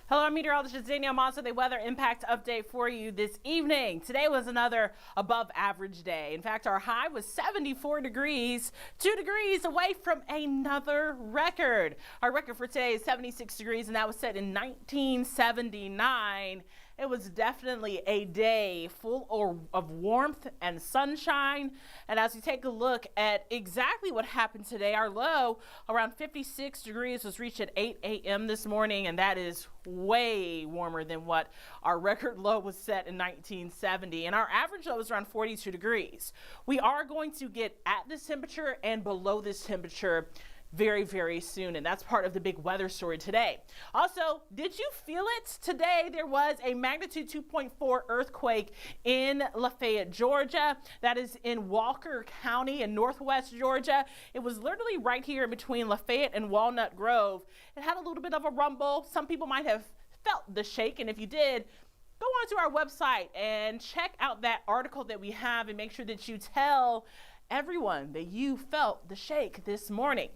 Hello, I'm meteorologist Danielle Moss with a weather impact update for you this evening. Today was another above average day. In fact, our high was 74 degrees, 2 degrees away from another record. Our record for today is 76 degrees, and that was set in 1979. It was definitely a day full of warmth and sunshine. And as we take a look at exactly what happened today, our low around 56 degrees was reached at 8 a.m. this morning, and that is way warmer than what our record low was set in 1970. And our average low was around 42 degrees. We are going to get at this temperature and below this temperature very, very soon, and that's part of the big weather story today. Also, did you feel it today? There was a magnitude 2.4 earthquake in Lafayette, Georgia. That is in Walker County in northwest Georgia. It was literally right here in between Lafayette and Walnut Grove. It had a little bit of a rumble. Some people might have felt the shake, and if you did, go onto our website and check out that article that we have and make sure that you tell everyone that you felt the shake this morning.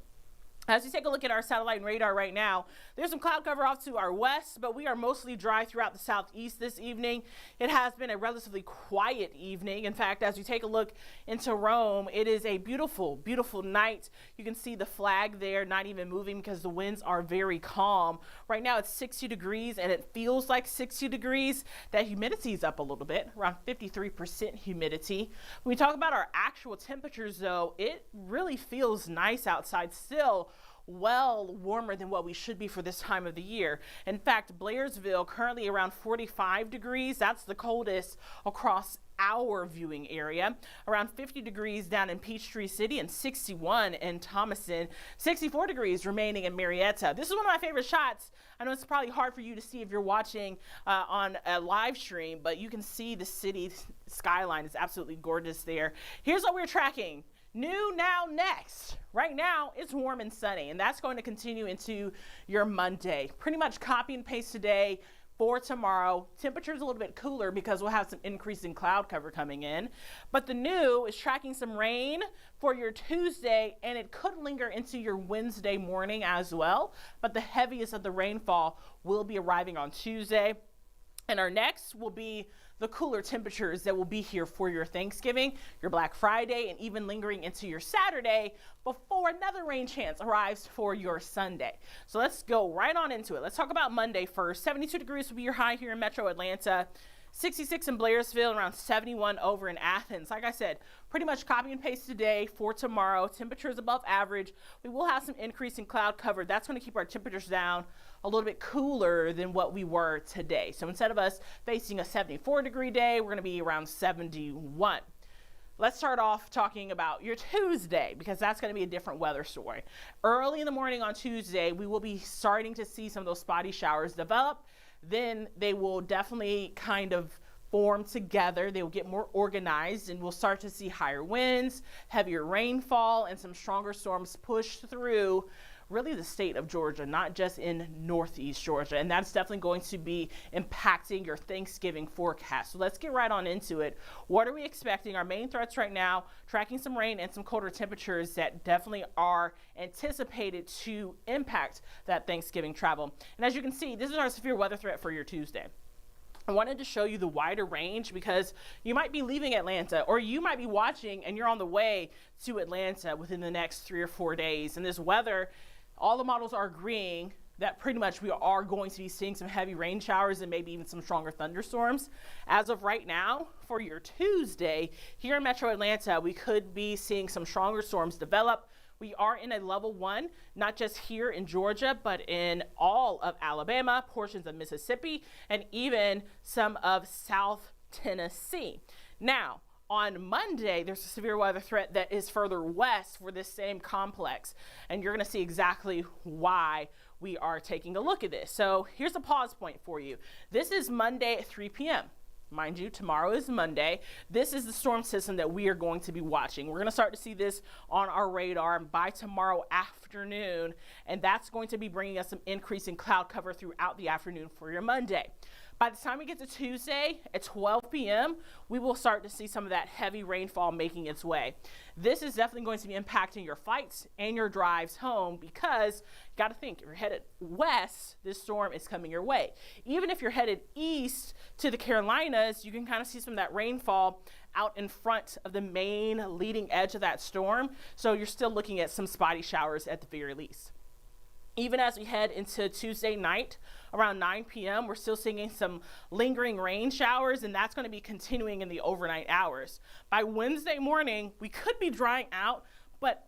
As you take a look at our satellite and radar right now, there's some cloud cover off to our west, but we are mostly dry throughout the southeast this evening. It has been a relatively quiet evening. In fact, as you take a look into Rome, it is a beautiful, beautiful night. You can see the flag there not even moving because the winds are very calm. Right now it's 60 degrees and it feels like 60 degrees. That humidity is up a little bit, around 53% humidity. When we talk about our actual temperatures though, it really feels nice outside still. Well warmer than what we should be for this time of the year. In fact, Blairsville currently around 45 degrees. That's the coldest across our viewing area. Around 50 degrees down in Peachtree City and 61 in Thomaston. 64 degrees remaining in Marietta. This is one of my favorite shots. I know it's probably hard for you to see if you're watching on a live stream, but you can see the city skyline is absolutely gorgeous there. Here's what we're tracking. New, now, next. Right now, it's warm and sunny, and that's going to continue into your Monday. Pretty much copy and paste today for tomorrow. Temperature's a little bit cooler because we'll have some increasing cloud cover coming in. But the new is tracking some rain for your Tuesday, and it could linger into your Wednesday morning as well. But the heaviest of the rainfall will be arriving on Tuesday. And our next will be the cooler temperatures that will be here for your Thanksgiving, your Black Friday, and even lingering into your Saturday before another rain chance arrives for your Sunday. So let's go right on into it. Let's talk about Monday first. 72 degrees will be your high here in Metro Atlanta. 66 in Blairsville, around 71 over in Athens. Like I said, pretty much copy and paste today for tomorrow. Temperatures above average. We will have some increase in cloud cover. That's going to keep our temperatures down a little bit cooler than what we were today. So instead of us facing a 74-degree day, we're going to be around 71. Let's start off talking about your Tuesday because that's going to be a different weather story. Early in the morning on Tuesday, we will be starting to see some of those spotty showers develop. Then they will definitely kind of form together. They will get more organized and we'll start to see higher winds, heavier rainfall, and some stronger storms push through really the state of Georgia, not just in northeast Georgia. And that's definitely going to be impacting your Thanksgiving forecast. So let's get right on into it. What are we expecting? Our main threats right now, tracking some rain and some colder temperatures that definitely are anticipated to impact that Thanksgiving travel. And as you can see, this is our severe weather threat for your Tuesday. I wanted to show you the wider range because you might be leaving Atlanta or you might be watching and you're on the way to Atlanta within the next 3 or 4 days. And this weather, all the models are agreeing that pretty much we are going to be seeing some heavy rain showers and maybe even some stronger thunderstorms. As of right now, for your Tuesday, here in Metro Atlanta, we could be seeing some stronger storms develop. We are in a level 1, not just here in Georgia, but in all of Alabama, portions of Mississippi, and even some of South Tennessee. Now, on Monday, there's a severe weather threat that is further west for this same complex, and you're going to see exactly why we are taking a look at this. So here's a pause point for you. This is Monday at 3 p.m. Mind you, tomorrow is Monday. This is the storm system that we are going to be watching. We're going to start to see this on our radar by tomorrow afternoon, and that's going to be bringing us some increase in cloud cover throughout the afternoon for your Monday. By the time we get to Tuesday at 12 p.m., we will start to see some of that heavy rainfall making its way. This is definitely going to be impacting your flights and your drives home because you got to think, if you're headed west, this storm is coming your way. Even if you're headed east to the Carolinas, you can kind of see some of that rainfall out in front of the main leading edge of that storm. So you're still looking at some spotty showers at the very least. Even as we head into Tuesday night around 9 p.m., we're still seeing some lingering rain showers, and that's going to be continuing in the overnight hours. By Wednesday morning, we could be drying out, but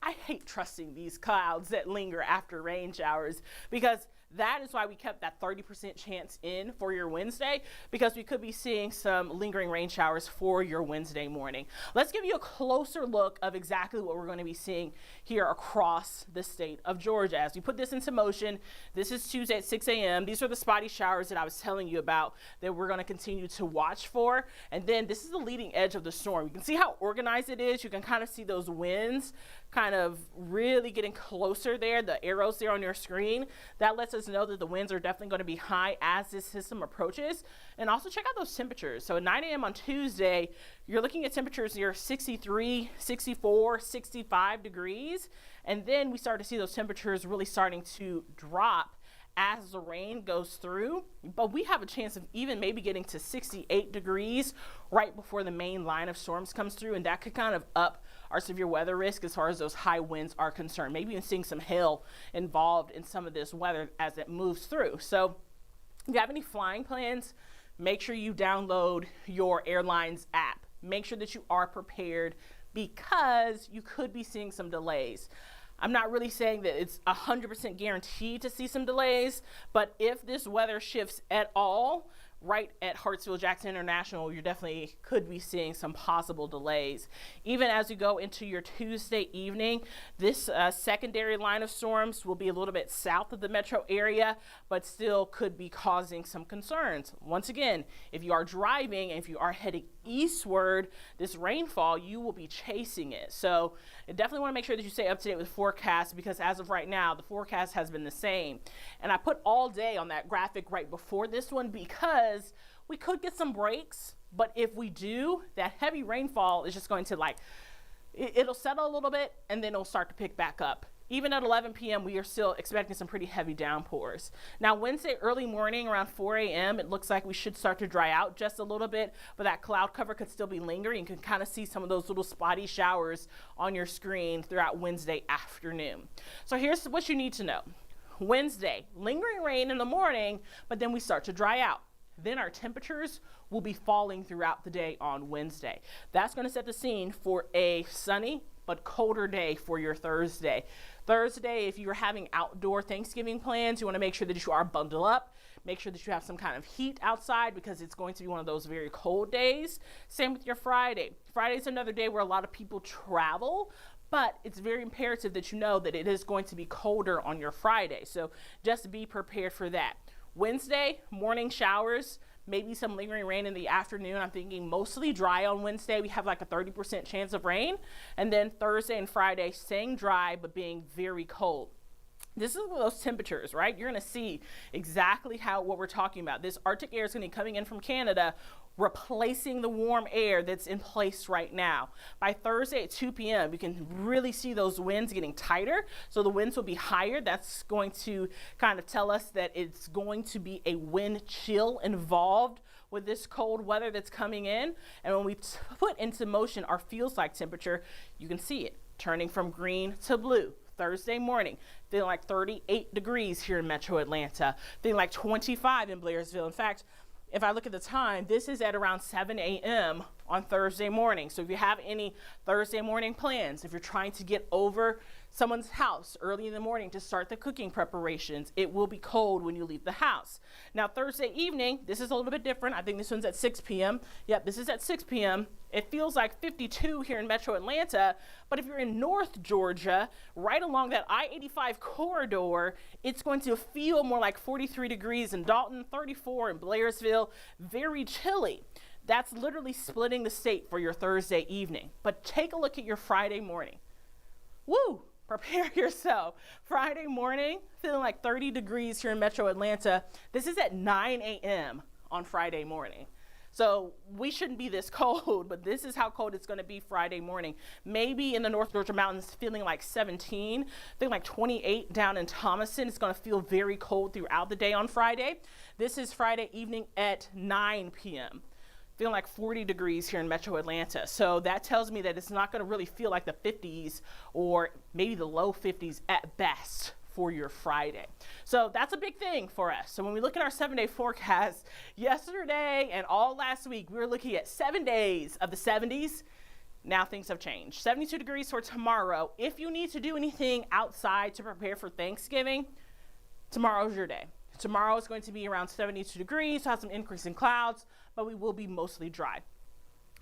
I hate trusting these clouds that linger after rain showers because that is why we kept that 30% chance in for your Wednesday, because we could be seeing some lingering rain showers for your Wednesday morning. Let's give you a closer look of exactly what we're going to be seeing here across the state of Georgia. As we put this into motion, this is Tuesday at 6 a.m. These are the spotty showers that I was telling you about that we're going to continue to watch for. And then this is the leading edge of the storm. You can see how organized it is. You can kind of see those winds kind of really getting closer there, the arrows there on your screen. That lets us know that the winds are definitely going to be high as this system approaches. And also check out those temperatures. So at 9 a.m. on Tuesday, you're looking at temperatures near 63, 64, 65 degrees. And then we start to see those temperatures really starting to drop as the rain goes through, but we have a chance of even maybe getting to 68 degrees right before the main line of storms comes through, and that could kind of up our severe weather risk as far as those high winds are concerned. Maybe even seeing some hail involved in some of this weather as it moves through. So if you have any flying plans, make sure you download your airline's app. Make sure that you are prepared because you could be seeing some delays. I'm not really saying that it's 100% guaranteed to see some delays, but if this weather shifts at all, right at Hartsfield Jackson International, you definitely could be seeing some possible delays. Even as you go into your Tuesday evening, this secondary line of storms will be a little bit south of the metro area, but still could be causing some concerns. Once again, if you are driving and if you are heading eastward, this rainfall, you will be chasing it. So I definitely want to make sure that you stay up to date with forecasts, because as of right now, the forecast has been the same. And I put all day on that graphic right before this one because we could get some breaks, but if we do, that heavy rainfall is just going to it'll settle a little bit and then it'll start to pick back up. Even at 11 p.m., we are still expecting some pretty heavy downpours. Now, Wednesday early morning around 4 a.m., it looks like we should start to dry out just a little bit, but that cloud cover could still be lingering. You can kind of see some of those little spotty showers on your screen throughout Wednesday afternoon. So here's what you need to know. Wednesday, lingering rain in the morning, but then we start to dry out. Then our temperatures will be falling throughout the day on Wednesday. That's going to set the scene for a sunny but colder day for your Thursday. Thursday, if you're having outdoor Thanksgiving plans, you want to make sure that you are bundled up. Make sure that you have some kind of heat outside because it's going to be one of those very cold days. Same with your Friday. Friday's another day where a lot of people travel, but it's very imperative that you know that it is going to be colder on your Friday. So just be prepared for that. Wednesday, morning showers, maybe some lingering rain in the afternoon. I'm thinking mostly dry on Wednesday. We have like a 30% chance of rain. And then Thursday and Friday, staying dry, but being very cold. This is one of those temperatures, right? You're going to see exactly what we're talking about. This Arctic air is going to be coming in from Canada, replacing the warm air that's in place right now. By Thursday at 2 p.m., we can really see those winds getting tighter. So the winds will be higher. That's going to kind of tell us that it's going to be a wind chill involved with this cold weather that's coming in. And when we put into motion our feels like temperature, you can see it turning from green to blue. Thursday morning, feeling like 38 degrees here in Metro Atlanta, feeling like 25 in Blairsville. In fact, if I look at the time, this is at around 7 a.m. on Thursday morning. So if you have any Thursday morning plans, if you're trying to get over someone's house early in the morning to start the cooking preparations, it will be cold when you leave the house. Now, Thursday evening, this is a little bit different. I think this one's at 6 p.m. Yep, this is at 6 p.m. It feels like 52 here in Metro Atlanta, but if you're in North Georgia, right along that I-85 corridor, it's going to feel more like 43 degrees in Dalton, 34 in Blairsville, very chilly. That's literally splitting the state for your Thursday evening. But take a look at your Friday morning. Woo! prepare yourself. Friday morning, feeling like 30 degrees here in Metro Atlanta. This is at 9 a.m. on Friday morning. So we shouldn't be this cold, but this is how cold it's going to be Friday morning. Maybe in the North Georgia mountains feeling like 17, feeling like 28 down in Thomaston. It's going to feel very cold throughout the day on Friday. This is Friday evening at 9 p.m. Feeling like 40 degrees here in Metro Atlanta. So that tells me that it's not going to really feel like the 50s or maybe the low 50s at best for your Friday. So that's a big thing for us. So when we look at our 7-day forecast, yesterday and all last week, we were looking at 7 days of the 70s. Now things have changed. 72 degrees for tomorrow. If you need to do anything outside to prepare for Thanksgiving, tomorrow's your day. Tomorrow is going to be around 72 degrees, so have some increase in clouds, but we will be mostly dry.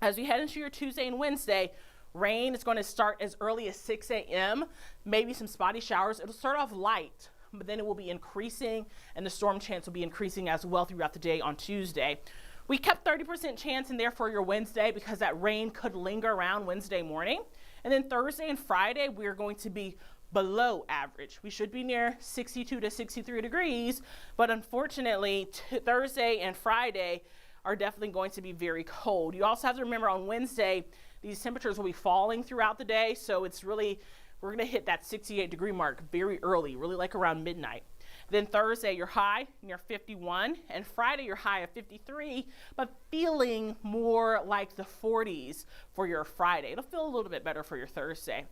As we head into your Tuesday and Wednesday, rain is going to start as early as 6 a.m., maybe some spotty showers. It'll start off light, but then it will be increasing, and the storm chance will be increasing as well throughout the day on Tuesday. We kept 30% chance in there for your Wednesday because that rain could linger around Wednesday morning. And then Thursday and Friday, we're going to be below average. We should be near 62 to 63 degrees, but unfortunately, Thursday and Friday are definitely going to be very cold. You also have to remember on Wednesday, these temperatures will be falling throughout the day, so it's really, we're going to hit that 68 degree mark very early, really like around midnight. Then Thursday, your high near 51, and Friday, your high of 53, but feeling more like the 40s for your Friday. It'll feel a little bit better for your Thursday.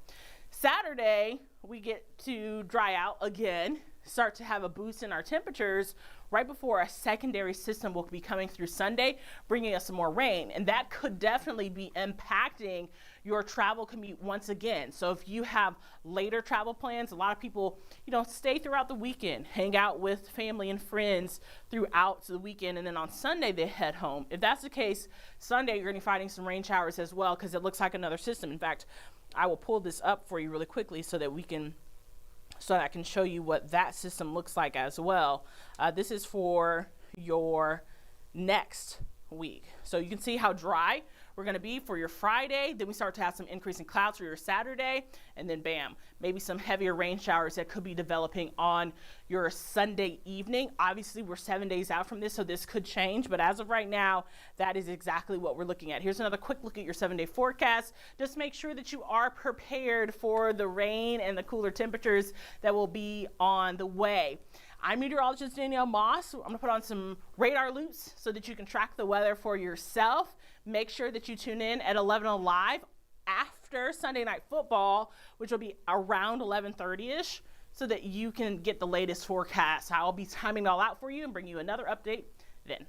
Saturday, we get to dry out again, start to have a boost in our temperatures right before a secondary system will be coming through Sunday, bringing us some more rain. And that could definitely be impacting your travel commute once again. So if you have later travel plans, a lot of people, stay throughout the weekend, hang out with family and friends throughout the weekend, and then on Sunday they head home. If that's the case, Sunday you're going to be fighting some rain showers as well because it looks like another system. In fact, I will pull this up for you really quickly so that I can show you what that system looks like as well. This is for your next week. So you can see how dry we're going to be for your Friday. Then we start to have some increase in clouds for your Saturday. And then bam, maybe some heavier rain showers that could be developing on your Sunday evening. Obviously, we're 7 days out from this, so this could change. But as of right now, that is exactly what we're looking at. Here's another quick look at your 7-day forecast. Just make sure that you are prepared for the rain and the cooler temperatures that will be on the way. I'm meteorologist Danielle Moss. I'm going to put on some radar loops so that you can track the weather for yourself. Make sure that you tune in at 11 Live after Sunday Night Football, which will be around 11:30ish, so that you can get the latest forecast. I'll be timing it all out for you and bring you another update then.